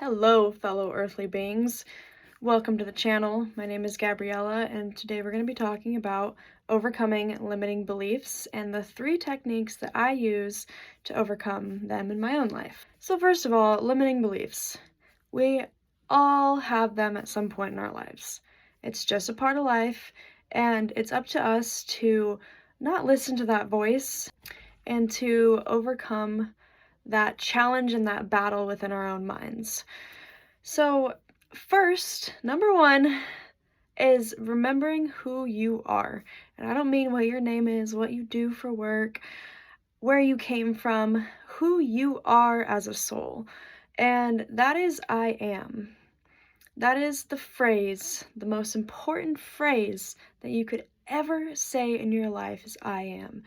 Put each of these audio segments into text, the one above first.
Hello, fellow earthly beings. Welcome to the channel. My name is Gabriella, and today we're going to be talking about overcoming limiting beliefs and the 3 techniques that I use to overcome them in my own life. So, first of all, limiting beliefs. We all have them at some point in our lives. It's just a part of life, and it's up to us to not listen to that voice and to overcome that challenge and that battle within our own minds. So, first, number one is remembering who you are. And I don't mean what your name is, what you do for work, where you came from, who you are as a soul. And that is I am. That is the phrase, the most important phrase that you could ever say in your life is I am.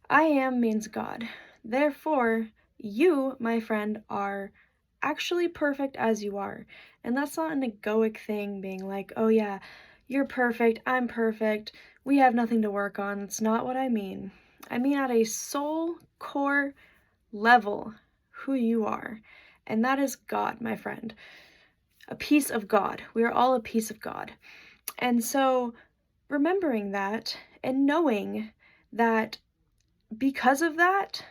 I am means God. Therefore, you, my friend, are actually perfect as you are. And that's not an egoic thing, being like, oh yeah, you're perfect, I'm perfect, we have nothing to work on. It's not what I mean. I mean at a soul core level, who you are. And that is God, my friend. A piece of God. We are all a piece of God. And so, remembering that and knowing that because of that,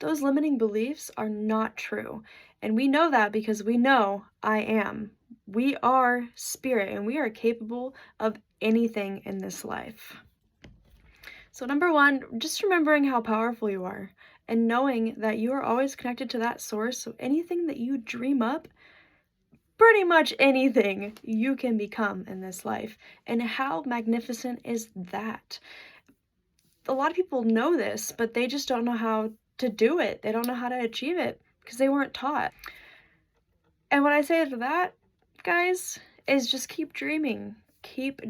those limiting beliefs are not true. And we know that because we know I am. We are spirit and we are capable of anything in this life. So, number one, just remembering how powerful you are and knowing that you are always connected to that source. So, anything that you dream up, pretty much anything you can become in this life. And how magnificent is that? A lot of people know this, but they just don't know how to do it. They don't know how to achieve it because they weren't taught. And what I say to that, guys, is just keep dreaming, keep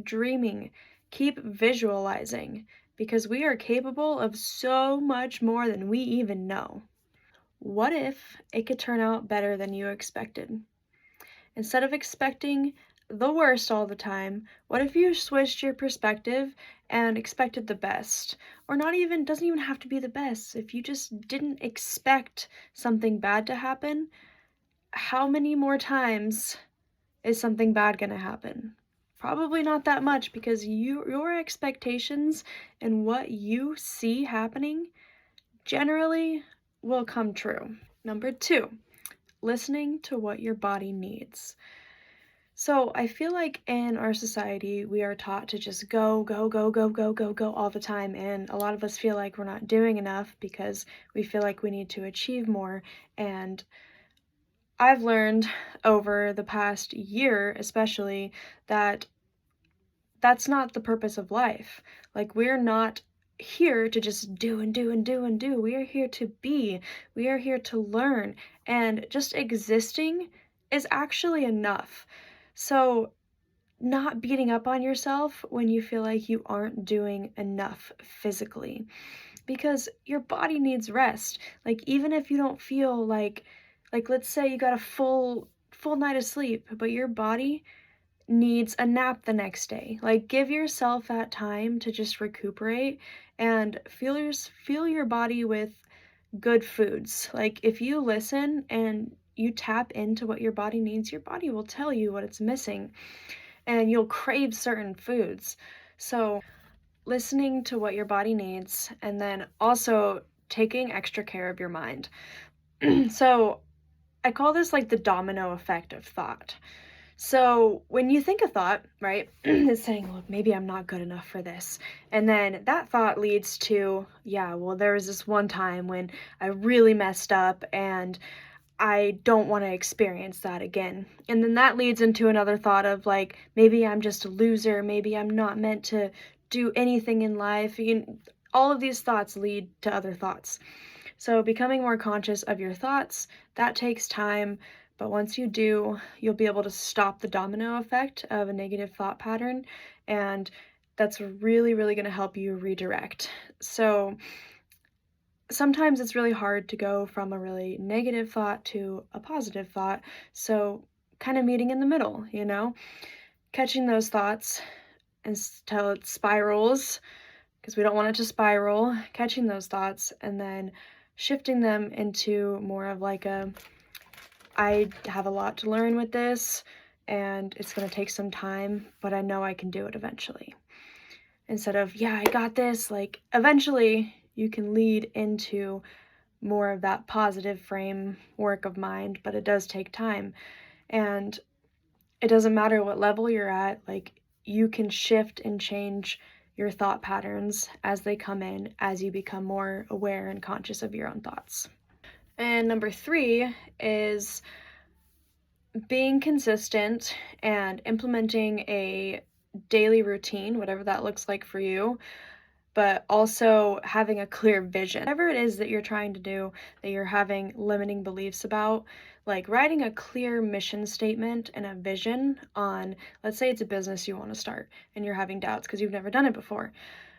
visualizing, because we are capable of so much more than we even know. What if it could turn out better than you expected? Instead of expecting the worst all the time, what if you switched your perspective and expected the best? Or not even, doesn't even have to be the best. If you just didn't expect something bad to happen, how many more times is something bad going to happen? Probably not that much, because your expectations and what you see happening generally will come true. Number 2, listening to what your body needs. So I feel like in our society, we are taught to just go all the time. And a lot of us feel like we're not doing enough because we feel like we need to achieve more. And I've learned over the past year, especially, that that's not the purpose of life. Like, we're not here to just do and do and do and do. We are here to be. We are here to learn. And just existing is actually enough. So, not beating up on yourself when you feel like you aren't doing enough physically, because your body needs rest. Like, even if you don't feel like let's say you got a full night of sleep, but your body needs a nap the next day. Like, give yourself that time to just recuperate and feel your body with good foods. Like, if you listen and you tap into what your body needs, your body will tell you what it's missing, and you'll crave certain foods. So, listening to what your body needs, and then also taking extra care of your mind. So, I call this like the domino effect of thought. So, when you think a thought, right, it's saying, look, maybe I'm not good enough for this. And then that thought leads to, yeah, well, there was this one time when I really messed up and I don't want to experience that again. And then that leads into another thought of like, maybe I'm just a loser, maybe I'm not meant to do anything in life. All of these thoughts lead to other thoughts. So becoming more conscious of your thoughts, that takes time, but once you do, you'll be able to stop the domino effect of a negative thought pattern, and that's really, really going to help you redirect. So sometimes it's really hard to go from a really negative thought to a positive thought. So kind of meeting in the middle, catching those thoughts until it spirals, because we don't want it to spiral, catching those thoughts and then shifting them into more of like a I have a lot to learn with this, and it's going to take some time, but I know I can do it eventually. Instead of, yeah, I got this, like, eventually you can lead into more of that positive framework of mind, but it does take time. And it doesn't matter what level you're at, like, you can shift and change your thought patterns as they come in, as you become more aware and conscious of your own thoughts. And number 3 is being consistent and implementing a daily routine, whatever that looks like for you, but also having a clear vision. Whatever it is that you're trying to do, that you're having limiting beliefs about, like writing a clear mission statement and a vision on, let's say it's a business you want to start and you're having doubts because you've never done it before,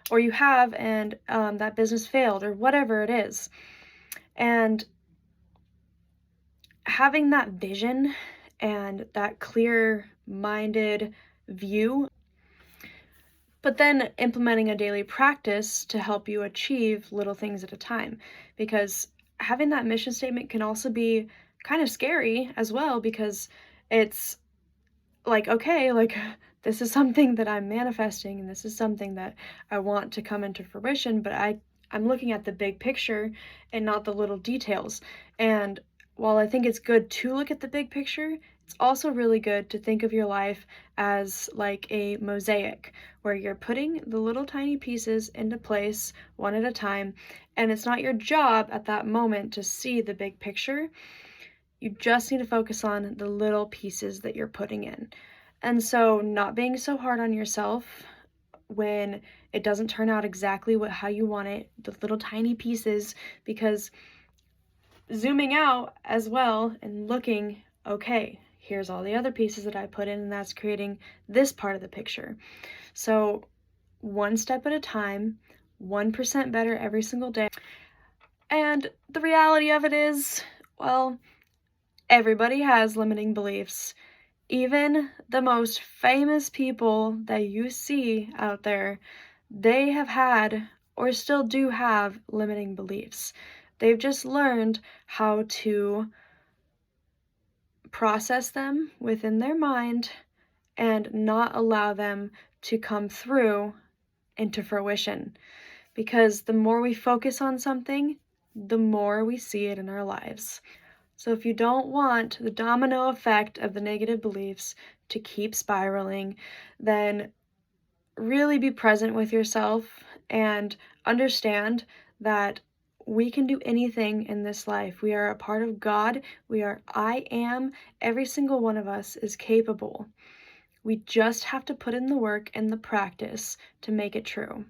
or you have and that business failed, or whatever it is. And having that vision and that clear-minded view, but then implementing a daily practice to help you achieve little things at a time. Because having that mission statement can also be kind of scary as well, because it's like, okay, like this is something that I'm manifesting and this is something that I want to come into fruition, but I'm looking at the big picture and not the little details. And while I think it's good to look at the big picture, it's also really good to think of your life as like a mosaic where you're putting the little tiny pieces into place one at a time, and it's not your job at that moment to see the big picture. You just need to focus on the little pieces that you're putting in. And so not being so hard on yourself when it doesn't turn out exactly how you want it, the little tiny pieces, because zooming out as well and looking, okay, here's all the other pieces that I put in, and that's creating this part of the picture. So one step at a time, 1% better every single day. And the reality of it is, well, everybody has limiting beliefs. Even the most famous people that you see out there, they have had or still do have limiting beliefs. They've just learned how to process them within their mind and not allow them to come through into fruition. Because the more we focus on something, the more we see it in our lives. So if you don't want the domino effect of the negative beliefs to keep spiraling, then really be present with yourself and understand that we can do anything in this life. We are a part of God. I am. Every single one of us is capable. We just have to put in the work and the practice to make it true.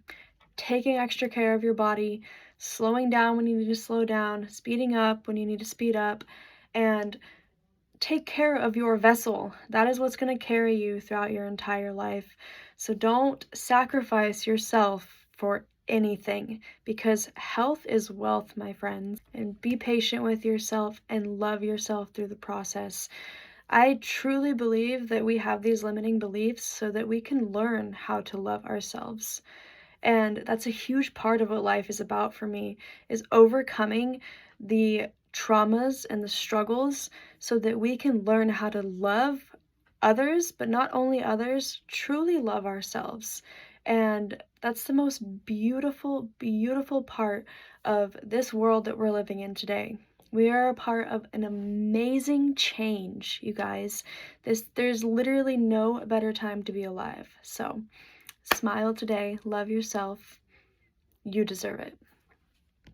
Taking extra care of your body, slowing down when you need to slow down, speeding up when you need to speed up, and take care of your vessel. That is what's going to carry you throughout your entire life. So don't sacrifice yourself for anything, because health is wealth, my friends. And be patient with yourself and love yourself through the process. I truly believe that we have these limiting beliefs so that we can learn how to love ourselves. And that's a huge part of what life is about for me, is overcoming the traumas and the struggles so that we can learn how to love others, but not only others, truly love ourselves. And that's the most beautiful, beautiful part of this world that we're living in today. We are a part of an amazing change, you guys. There's literally no better time to be alive. So smile today, love yourself, you deserve it.